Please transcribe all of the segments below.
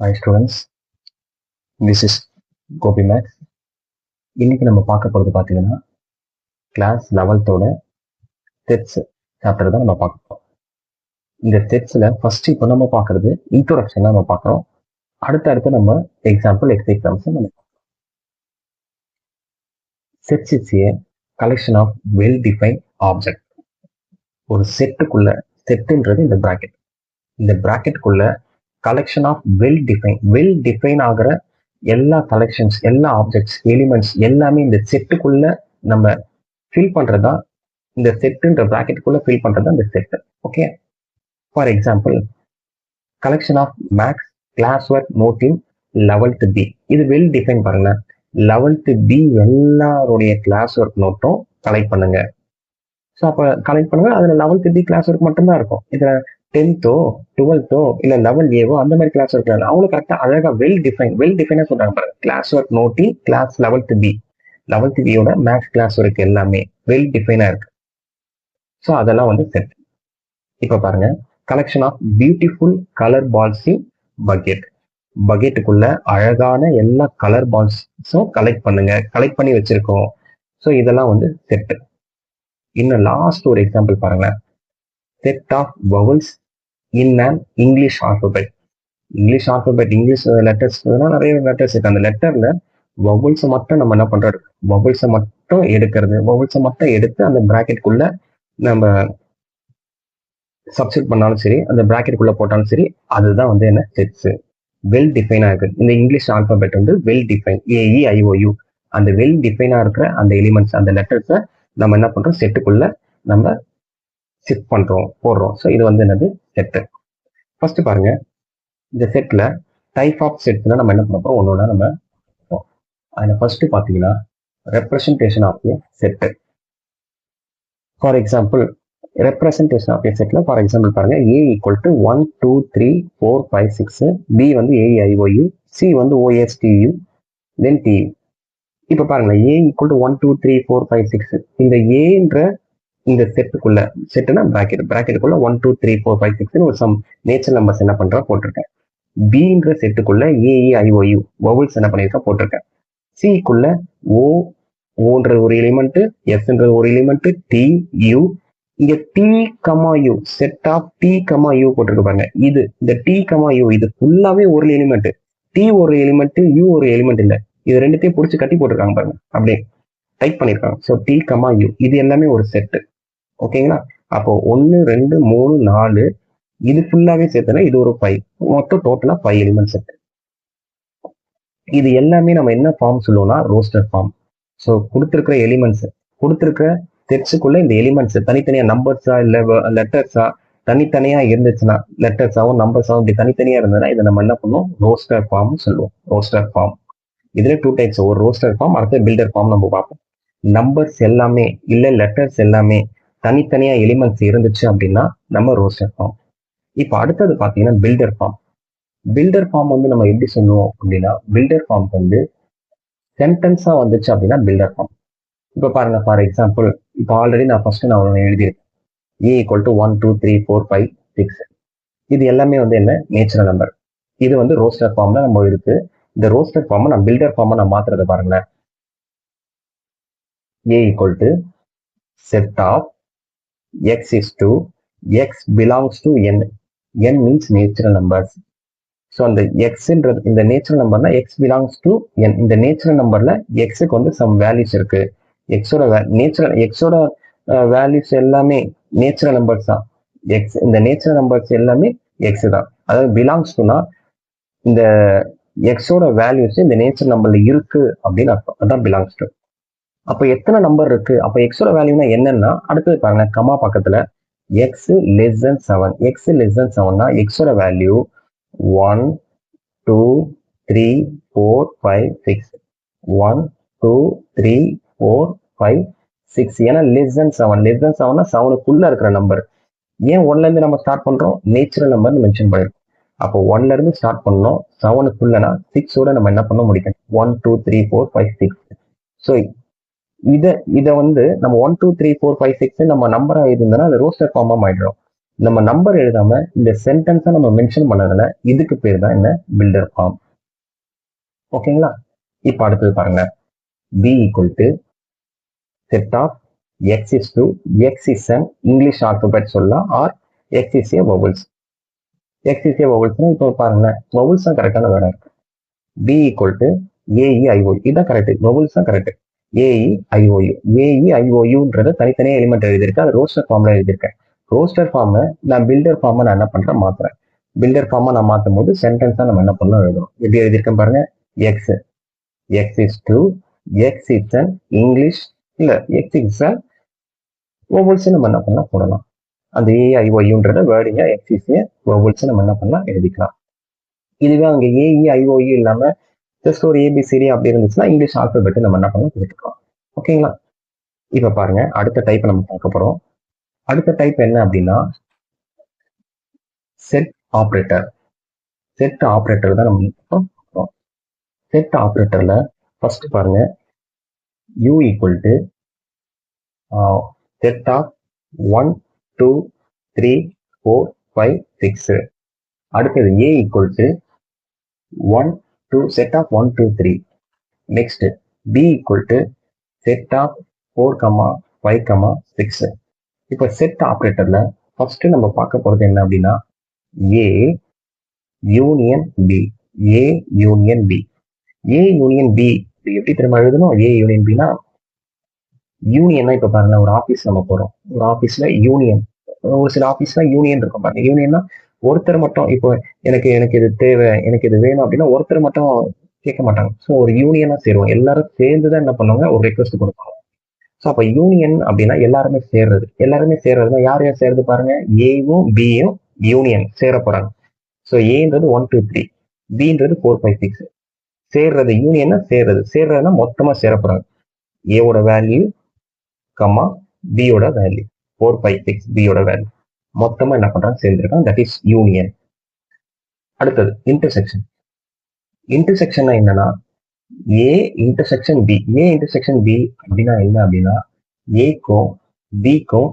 Hi students, this is Gopi Max. இன்னைக்கு நம்ம பார்க்க போகிறது பார்த்தீங்கன்னா கிளாஸ் 11th செட்ஸ் சாப்டர் தான் நம்ம பார்க்க போகிறோம். இந்த செட்ஸில் ஃபர்ஸ்ட் இப்போ நம்ம பார்க்கறது இன்ட்ரோடக்ஷன் நம்ம பார்க்குறோம். அடுத்து நம்ம எக்ஸாம்பிள் எக்ஸாம்ஸ் நம்ம sets is a collection of well define object. ஒரு செட்டுக்குள்ள செட்டுன்றது இந்த பிராக்கெட்டுக்குள்ள கலெக்ஷன் ஆஃப் வெல் டிஃபைன் ஆகிற எல்லா கலெக்ஷன்ஸ், எல்லா ஆப்ஜெக்ட்ஸ், எலிமெண்ட்ஸ் எல்லாமே இந்த செட்டுக்குள்ள நம்ம ஃபில் பண்றதா, இந்த செட்டுன்ற பிராக்கெட்டுக்குள்ள ஃபில் பண்றதா இந்த set. Okay, for example collection of maths class work note in 11th B. இது வெல் டிஃபைன் பாருங்க. 11th B எல்லாருடைய கிளாஸ் ஒர்க் நோட்டும் கலெக்ட் பண்ணுங்க. ஸோ அப்போ கலெக்ட் பண்ணுங்க. அதுல 11th B கிளாஸ் ஒர்க் மட்டும்தான் இருக்கும். இதுல 10th 12th இல்ல 11A அந்த மாதிரி கிளாஸ் ஒர்க் இல்லை. அவங்களுக்கு கரெக்டா அழகா வெல் டிஃபைனா சொல்றாங்க பாருங்க. Class work note in class 11th B யோட மேக்ஸ் கிளாஸ் ஒர்க் எல்லாமே வெல் டிஃபைனா இருக்கு. ஸோ அதெல்லாம் வந்து செட். இப்ப பாருங்க, collection of beautiful colour balls in பக்கெட்டுக்குள்ள அழகான எல்லா கலர் பால்ஸும் கலெக்ட் பண்ணி வச்சிருக்கோம். ஸோ இதெல்லாம் வந்து செட். இன்னும் லாஸ்ட் ஒரு எக்ஸாம்பிள் பாருங்க. Set of vowels in an English alphabet. English letters நிறைய லெட்டர்ஸ் இருக்கு. அந்த லெட்டர்ல வவல்ஸை மட்டும் நம்ம என்ன பண்றோம், வவல்ஸை மட்டும் எடுத்து அந்த பிராக்கெட்டுக்குள்ள நம்ம சப்ஸ்டிட் பண்ணாலும் சரி, அந்த பிராக்கெட்டுக்குள்ள போட்டாலும் சரி, அதுதான் வந்து என்ன செட்ஸ். வெல் டிஃபைனா இருக்கு. இந்த இங்கிலீஷ் ஆல்பபெட் வந்து வெல் டிஃபைன், AEIOU, அந்த வெல் டிஃபைனா இருக்கிற அந்த எலிமெண்ட்ஸ், அந்த லெட்டர்ஸை நம்ம என்ன பண்றோம், செட்டுக்குள்ள நம்ம ஷிஃப்ட் போடுறோம். ஸோ இது வந்து என்னது செட்டு. ஃபர்ஸ்ட் பாருங்க, இந்த செட்ல டைப் ஆஃப் செட்ஸ்ல நம்ம என்ன பண்ண போறோம், ஒன்னொன்னா நம்ம அதில் ஃபர்ஸ்ட் பார்த்தீங்கன்னா representation of a set. For example representation of a செட்ல ஃபார் எக்ஸாம்பிள் பாருங்க, A ஈக்குவல் டு 1 2 3 4 5 6, B வந்து AEIOU, C வந்து OSTU, தென் TU. இப்ப பாருங்க, A ஈக்குவல் டு 1 2 3 4 5 6, இந்த ஏன்ற இந்த செட்டுனா பிராக்கெட்டுக்குள்ள 1 2 3 4 5 6 ஒரு சம் நேச்சுரல் நம்பர்ஸ் என்ன பண்றா போட்டிருக்கேன். Bன்ற செட்டுக்குள்ள AEIOU வவல்ஸ் என்ன பண்ணிருக்கேன் போட்டிருக்கேன். Cக்குள்ள ஓன்ற ஒரு எலிமெண்ட், Sன்ற ஒரு எலிமெண்ட், TU, இங்க T, U, set of T, U போட்டிருக்கு பாருங்க. இந்த T, U இது ஃபுல்லாவே ஒரு எலிமெண்ட். T ஒரு எலிமெண்ட், U ஒரு எலிமெண்ட் இல்ல. இது ரெண்டுத்தையும் பிடிச்சி கட்டி போட்டிருக்காங்க பாருங்க, அப்படியே டைப் பண்ணிருக்காங்க. ஸோ T, U இது எல்லாமே ஒரு செட்டு. ஓகேங்களா? அப்போ 1 2 3 4 இது ஃபுல்லாவே சேர்த்தனா இது ஒரு 5, மொத்தம் டோட்டலா 5 எலிமெண்ட் செட். இது எல்லாமே நம்ம என்ன ஃபார்ம் சொல்லுவோம்னா ரோஸ்டர் ஃபார்ம். ஸோ கொடுத்துருக்கிற எலிமெண்ட்ஸ், கொடுத்துருக்கிற செட்ஸுக்குள்ள இந்த எலிமெண்ட்ஸ் தனித்தனியா நம்பர்ஸா இல்ல லெட்டர்ஸா தனித்தனியா இருந்துச்சுன்னா, லெட்டர்ஸாவும் நம்பர்ஸாவும் இப்படி தனித்தனியா இருந்ததுன்னா இதை நம்ம என்ன பண்ணுவோம், ரோஸ்டர் ஃபார்ம் சொல்லுவோம். ரோஸ்டர் ஃபார்ம் இதுல 2 டைப்ஸ், ஒரு ரோஸ்டர் ஃபார்ம், அடுத்து பில்டர் ஃபார்ம் நம்ம பார்ப்போம். நம்பர்ஸ் எல்லாமே இல்ல லெட்டர்ஸ் எல்லாமே தனித்தனியா எலிமெண்ட்ஸ் இருந்துச்சு அப்படின்னா நம்ம ரோஸ்டர் ஃபார்ம். இப்போ அடுத்தது பாத்தீங்கன்னா பில்டர் ஃபார்ம். பில்டர் ஃபார்ம் வந்து நம்ம எப்படி சொல்லுவோம் அப்படின்னா, பில்டர் ஃபார்ம் வந்து சென்டென்ஸா வந்துச்சு அப்படின்னா பில்டர் ஃபார்ம். இப்போ பாருங்க, ஃபார் எக்ஸாம்பிள் இப்போ ஆல்ரெடி நான் எழுதியிருக்கேன். A ஈக்குவல் டு 1 2 3 4 5 6, இது எல்லாமே வந்து என்ன நேச்சுரல் நம்பர். இது வந்து ரோஸ்டர் ஃபார்ம்ல நம்ம இருக்கு. இந்த ரோஸ்டர் ஃபார்ம் நான் பில்டர் ஃபார்ம் நான் மாத்துறத பாருங்களேன். A equal to set of X is to X belongs to N. N means natural numbers. So அந்த எக்ஸ்ன்றது இந்த நேச்சுரல் நம்பர்னா எக்ஸ் பிலாங்ஸ் டு என். இந்த நேச்சுரல் நம்பர்ல எக்ஸுக்கு வந்து சம் வேல்யூஸ் இருக்கு. எக்ஸோட வேல்யூஸ் எல்லாமே நேச்சுரல் நம்பர்ஸ் தான். இந்த நேச்சுரல் நம்பர்ஸ் எல்லாமே எக்ஸ் தான். அதாவது பிலாங்ஸ் டுனா இந்த எக்ஸோட வேல்யூஸ் இந்த நேச்சுரல் நம்பர்ல இருக்கு அப்படின்னு அர்த்தம். அதான் பிலாங்ஸ் டு. அப்ப எத்தனை நம்பர் இருக்கு, அப்ப எக்ஸோட வேல்யூனா என்னன்னா, அடுத்தது பாருங்க, கமா பக்கத்துல x less than 7. X less than 7னா எக்ஸோட வேல்யூ 1 2 3 4 5 6, 1 2 3 4 5 6. ஏன்னா லெஸ் தென் 7னா 7க்குள்ள இருக்கிற நம்பர். ஏன் 1ல இருந்து நம்ம ஸ்டார்ட் பண்றோம், நேச்சுரல் நம்பர் மென்ஷன் பண்ணிருக்கோம். அப்போ 1ல இருந்து ஸ்டார்ட் பண்ணோம், 7க்குள்ளனா 6ஓட நம்ம என்ன பண்ண முடியும், 1 2 3 4 5 6. ஸோ இதை வந்து நம்ம 1 2 3 4 5 6 நம்ம நம்பரா இருந்ததுன்னா அது ரோஸ்டர் ஃபார்மா மாறிடும். நம்ம நம்பர் எழுதாம இந்த சென்டென்ஸை நம்ம மென்ஷன் பண்ணதுல இதுக்கு பேர் தான் என்ன, பில்டர் ஃபார்ம். ஓகேங்களா? இப்போ அடுத்தது பாருங்க, b equal to set of x is to x is an English alphabet சொல்லலாம், or x is a vowels. x is a vowels இப்போ பாருங்க, vowels தான் கரெக்டான வேர்டா இருக்கு. b equal to AEIOU, இதுதான் கரெக்ட், vowels தான் கரெக்ட். AEIOU, AEIOUன்றத தனித்தனியாக element எழுதியிருக்கேன், அது ரோஸ்டர் ஃபார்ம்ல எழுதியிருக்கேன். ரோஸ்டர் ஃபார்மை நான் பில்டர் ஃபார்மை நான் என்ன பண்றேன், மாத்துறேன். பில்டர் ஃபார்மை நான் மாற்றும் போது சென்டென்ஸா நம்ம என்ன பண்ணலாம் எழுதுறோம். எப்படி எழுதியிருக்கேன் பாருங்க, X is to x is an English, இல்ல x is an vowels நம்ம என்ன பண்ணலாம் போடலாம். அந்த AEIOUன்றத வேர்டிங்க x is a vowels நம்ம என்ன பண்ணலாம் எழுதிக்கலாம். இதுவே அங்க AEIOU இல்லாம ஜஸ்ட் ஒரு ABCD அப்படி இருந்துச்சுன்னா இங்கிலீஷ் ஆல்பபெட் நம்ம என்ன பண்ணலாம் கொடுத்துக்கலாம். ஓகேங்களா? இப்ப பாருங்க, அடுத்த டைப் நம்ம பார்க்க போறோம். அடுத்த டைப் என்ன அப்படின்னா செட் ஆப்ரேட்டர். செட் ஆப்ரேட்டர் தான் நம்ம பார்க்கிறோம். செட் ஆப்ரேட்டர்ல ஃபர்ஸ்ட் பாருங்க, u equal to set of 1 2 3 4 5 6. அடுத்தது a equal to 1 2 set of 1 2 3. next b equal to set of 4 5 6. இப்போ செட் ஆப்ரேட்டர்ல ஃபர்ஸ்ட் நம்ம பார்க்க போறது என்ன அப்படின்னா a union b. a union b. a union b எப்படி திரும்ப எழுதணும், a யூனியன் bனா யூனியன்னா இப்ப பாருங்க, ஒரு ஆபீஸ் நம்ம போறோம், ஒரு ஆபீஸ்ல யூனியன், ஒரு சில ஆபீஸ்ல யூனியன் இருக்கும் பாருங்க. யூனியன்னா ஒருத்தர் மட்டும், இப்போ எனக்கு இது தேவை, எனக்கு இது வேணும் அப்படின்னா ஒருத்தர் மட்டும் கேட்க மாட்டாங்க. ஸோ ஒரு யூனியனா சேருவோம், எல்லாரும் சேர்ந்துதான் என்ன பண்ணுவாங்க, ஒரு ரெக்வஸ்ட் கொடுப்பாங்க. ஸோ அப்ப யூனியன் அப்படின்னா எல்லாருமே சேர்றது. எல்லாருமே சேர்றதுன்னா யார் யார் சேர்றது பாருங்க, ஏவும் பியும் யூனியன் சேர போறாங்க. ஸோ ஏன்றது 1 2 3, பின்றது 4 5 6. சேர்றது யூனியன்னா சேர்றதுன்னா மொத்தமா சேர போறாங்க. ஏவோட வேல்யூ கம்மா பியோட வேல்யூ 4 5 6, பியோட வேல்யூ மொத்தமா என்ன பண்றாங்க, சேர்ந்துருக்காங்க. That is union. அடுத்தது இன்டர்செக்ஷன். இன்டர்செக்ஷன் என்னன்னா a intersection b. A intersection b அப்படின்னா என்ன அப்படின்னா ஏக்கும் பிக்கும்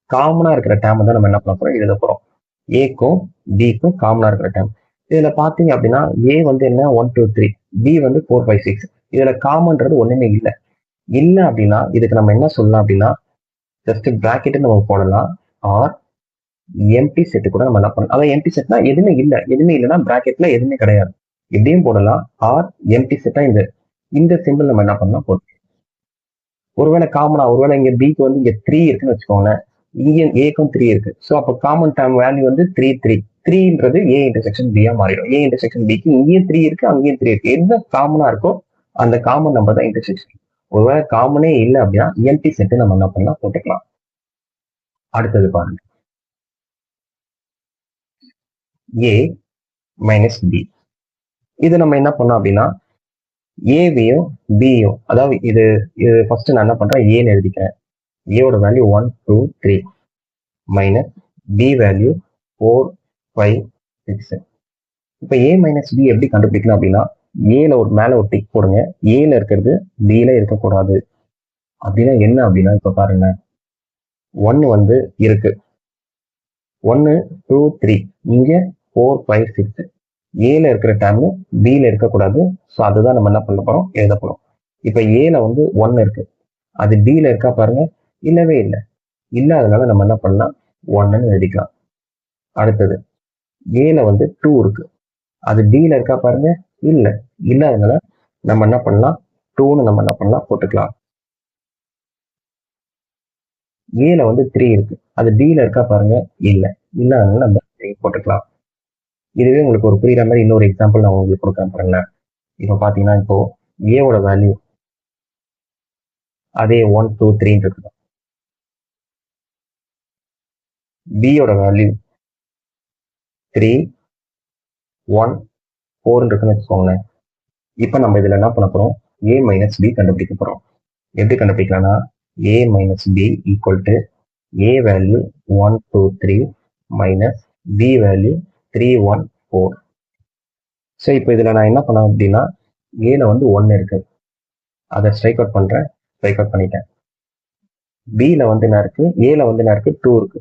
காமனா இருக்கிற டேம் தான் நம்ம என்ன பண்ண போறோம், எழுத போறோம். ஏக்கும் பிக்கும் காமனா இருக்கிற டேம். இதுல பாத்தீங்க அப்படின்னா ஏ வந்து என்ன 1 2 3, பி வந்து 4 5 6. இதுல காமன்றது ஒண்ணுமே இல்லை. இல்ல அப்படின்னா இதுக்கு நம்ம என்ன சொல்லலாம் அப்படின்னா ஜஸ்ட் பிராக்கெட் நம்ம போடலாம், ஆர் எம்டி செட் கூட நம்ம என்ன பண்ணலாம். அதாவது எம்டி செட்னா எதுவுமே இல்லைன்னா பிராக்கெட்ல எதுவுமே கிடையாது, எப்படியும் போடலாம். ஆர் எம்டி செட்டா இந்த சிம்பிள் நம்ம என்ன பண்ணலாம் போட்டு. ஒருவேளை காமனா, ஒருவேளை இங்க பிக்கு வந்து இங்க 3 இருக்குன்னு வச்சுக்கோங்களேன், இங்க ஏக்கும் 3 இருக்கு. ஸோ அப்போ காமன் டேம் வேல்யூ வந்து 3 3. 3ன்றது ஏ இன்டர்செக்ஷன் பியா மாறிடும். ஏ இன்டர்செக்ஷன் பிக்கு இங்கேயும் 3 இருக்கு, அங்கேயும் 3 இருக்கு. எந்த காமனா இருக்கோ அந்த காமன் நம்பர் தான் இன்டர்செக்ஷன். ஒருவேளை காமனே இல்லை அப்படின்னா எம்டி செட்டு நம்ம என்ன பண்ணலாம் போட்டுக்கலாம். அடுத்தது பாருங்க, ஏ மைனஸ் பி. இது நம்ம என்ன பண்ணோம் அப்படின்னா ஏவையும் பியும், அதாவது இது ஃபர்ஸ்ட் நான் என்ன பண்றேன், ஏன்னு எழுதிக்கிறேன். ஏவோட வேல்யூ 1 2 3 மைனஸ் பி வேல்யூ 4 5 6. இப்போ ஏ மைனஸ் பி எப்படி கண்டுபிடிக்கணும் அப்படின்னா ஏல ஒரு மேல ஒரு டிக் போடுங்க, ஏல இருக்கிறது பில இருக்கக்கூடாது. அப்படின்னா என்ன அப்படின்னா இப்ப பாருங்க, 1 வந்து இருக்கு, 1 2 3, இங்க 4 5 6. ஏல இருக்கிற டேம் பில இருக்கக்கூடாது. ஸோ அதுதான் நம்ம என்ன பண்ண போறோம், எழுத போறோம். இப்ப ஏல வந்து 1 இருக்கு, அது பில இருக்கா பாருங்க, இல்லவே இல்லை. இல்லாதனால நம்ம என்ன பண்ணலாம், 1ன்னு எழுதிக்கலாம். அடுத்தது ஏல வந்து 2 இருக்கு, அது பில இருக்கா பாருங்க, இல்லாதனால நம்ம என்ன பண்ணலாம், 2ன்னு நம்ம என்ன பண்ணலாம் போட்டுக்கலாம். ஏல வந்து 3 இருக்கு, அது பில இருக்கா பாருங்க, இல்லாதனால நம்ம 3 போட்டுக்கலாம். இதுவே உங்களுக்கு ஒரு புரியுற மாதிரி இன்னொரு எக்ஸாம்பிள் நான் உங்களுக்கு கொடுக்குறேன் பாருங்க. இப்போ பாத்தீங்கன்னா இப்போ ஏவோட வேல்யூ அதே 1 2 3 இருக்கு, பியோட வேல்யூ 3 1 4 இருக்குன்னு வச்சுக்கோங்களேன். இப்போ நம்ம இதுல என்ன பண்ண போறோம், ஏ மைனஸ் பி கண்டுபிடிக்க போறோம். எப்படி கண்டுபிடிக்கலாம்னா a minus b equal to a value 1 2 3 minus b value 3 1 4. So இப்போ இதுல நான் என்ன பண்ணேன் அப்படின்னா ஏல வந்து 1 இருக்கு, அதை ஸ்ட்ரைக் அவுட் பண்றேன், ஸ்ட்ரைக் அவுட் பண்ணிட்டேன். பில வந்து என்ன இருக்கு, ஏல வந்து என்ன இருக்கு, 2 இருக்கு,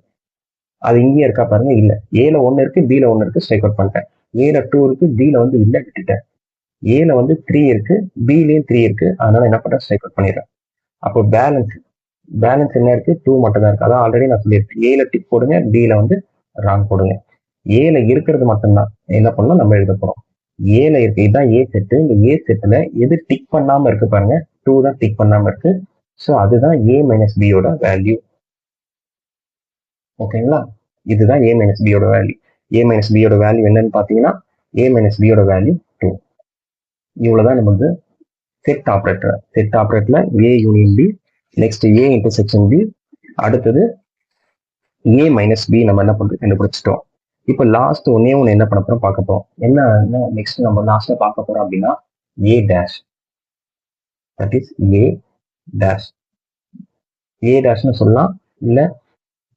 அது இங்கேயே இருக்கா பாருங்க, இல்ல. ஏல 1 இருக்கு, பில 1 இருக்கு, ஸ்ட்ரைக் அவுட் பண்ணிட்டேன். ஏல 2 இருக்கு, பில வந்து இல்ல, விட்டுட்டேன். ஏல வந்து 3 இருக்கு, பிலயும் 3 இருக்கு, அதனால என்ன பண்றேன், ஸ்ட்ரைக் அவுட் பண்ணிடுறேன். அப்போ பேலன்ஸ் என்ன இருக்கு, 2 மட்டும் தான் இருக்கு. அதான் ஆல்ரெடி நான் சொல்லியிருக்கேன், ஏல டிக் போடுங்க, பில வந்து ராங் போடுங்க. ஏல இருக்கிறது மட்டும்தான் என்ன பண்ணணும், நம்ம எழுத போறோம். ஏல இருக்கு, இதுதான் ஏ செட்டு. இந்த ஏ செட்ல எது டிக் பண்ணாம இருக்கு பாருங்க, 2 தான் டிக் பண்ணாம இருக்கு. ஸோ அதுதான் ஏ மைனஸ் பியோட வேல்யூ. ஓகேங்களா, இதுதான் ஏ மைனஸ் பியோட வேல்யூ. ஏ மைனஸ் பியோட வேல்யூ என்னன்னு பாத்தீங்கன்னா, ஏ மைனஸ் பியோட வேல்யூ 2. இவ்வளவுதான் நமக்கு செட் ஆப்ரேட்டர். செட் ஆப்ரேட்டர்ல a union b, next a intersection b, அடுத்தது ஏ மைனஸ் பி நம்ம என்ன பண்றோம், கண்டுபிடிச்சிட்டோம். இப்போ லாஸ்ட் ஒன்னே ஒன்று என்ன பண்ண போறோம், பார்க்க போறோம். என்ன நெக்ஸ்ட் நம்ம லாஸ்ட்ல பார்க்க போறோம் அப்படின்னா, a dash, that is a dash. A டேஷ்னு சொல்லலாம், இல்ல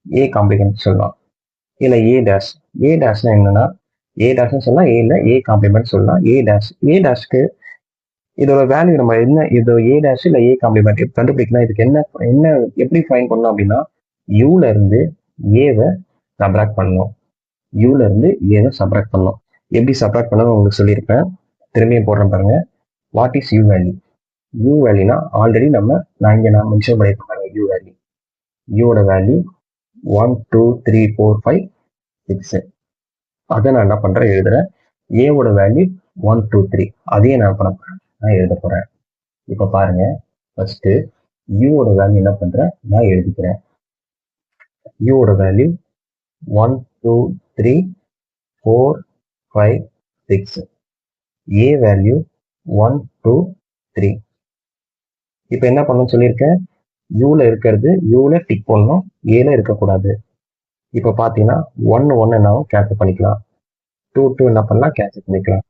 ஏ காம்ப்ளிமெண்ட் சொல்லலாம், இல்ல ஏ டேஷ். ஏ டேஷ்னா என்னன்னா, ஏ டேஷ்னு சொல்லலாம், ஏ இல்ல ஏ காம்ப்ளிமெண்ட் சொல்லலாம். ஏ டேஷ், ஏ டேஷ்க்கு இதோட வேல்யூ நம்ம என்ன, இது ஏ டேஷ் இல்ல ஏ காம்ப்ளிமெண்ட் கண்டுபிடிக்கலாம். இதுக்கு என்ன என்ன எப்படி ஃபைன் பண்ணணும் அப்படின்னா, யூல இருந்து ஏவை சப்ராக்ட் பண்ணணும். யூல இருந்து ஏவை சப்ராக்ட் பண்ணணும். எப்படி சப்ராக்ட் பண்ணணும் உங்களுக்கு சொல்லியிருப்பேன், திரும்பியும் போடுறேன் பாருங்க. What is u value? U வேல்யூனா ஆல்ரெடி நான் இங்க மென்ஷன் பண்ணியிருப்பேன் பாருங்க, யூ வேல்யூ. யூவோட வேல்யூ 1 2 3 4 5 6. அதை நான் என்ன பண்றேன், எழுதுறேன். ஏவோட வேல்யூ 1 2 3, அதையே நான் பண்ண போறேன், நான் எழுத போறேன். இப்ப பாருங்க, ஃபர்ஸ்ட் யூவோட வேல்யூ என்ன பண்றேன், நான் எழுதிக்கிறேன். யூவோட வேல்யூ 1 2 3 4 5 6. ஏ வேல்யூ 1 2 3. இப்ப என்ன பண்ணணும்னு சொல்லியிருக்கேன், யூல இருக்கிறது யூல டிக் பண்ணணும், ஏல இருக்கக்கூடாது. இப்ப பாத்தீங்கன்னா 1 1 என்னாவும் கேன்சல் பண்ணிக்கலாம், 2 2 என்ன பண்ணலாம், கேன்சல் பண்ணிக்கலாம்,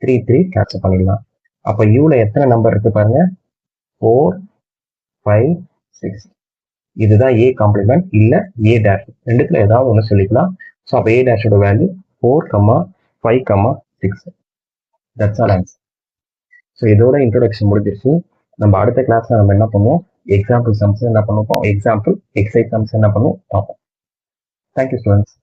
3 3 கேன்சல் பண்ணிடலாம். அப்ப யூல எத்தனை நம்பர் இருக்கு பாருங்க, 4 5 6. இதுதான் ஏ காம்ப்ளிமெண்ட் இல்ல ஏ டேஷ், ரெண்டுத்துல ஏதாவது ஒன்று சொல்லிக்கலாம். ஸோ அப்போ ஏ டேஷோட value 4, 5, 6. That's all answer. So இதோட இன்ட்ரோடக்ஷன் முடிஞ்சிருச்சு. நம்ம அடுத்த கிளாஸ்ல நம்ம என்ன பண்ணுவோம், எக்ஸாம்பிள் சம்ஸ் என்ன பண்ணுவோம், எக்ஸாம்பிள் எக்ஸசைஸ் சம்ஸ் என்ன பண்ணுவோம் பார்ப்போம். Thank you students.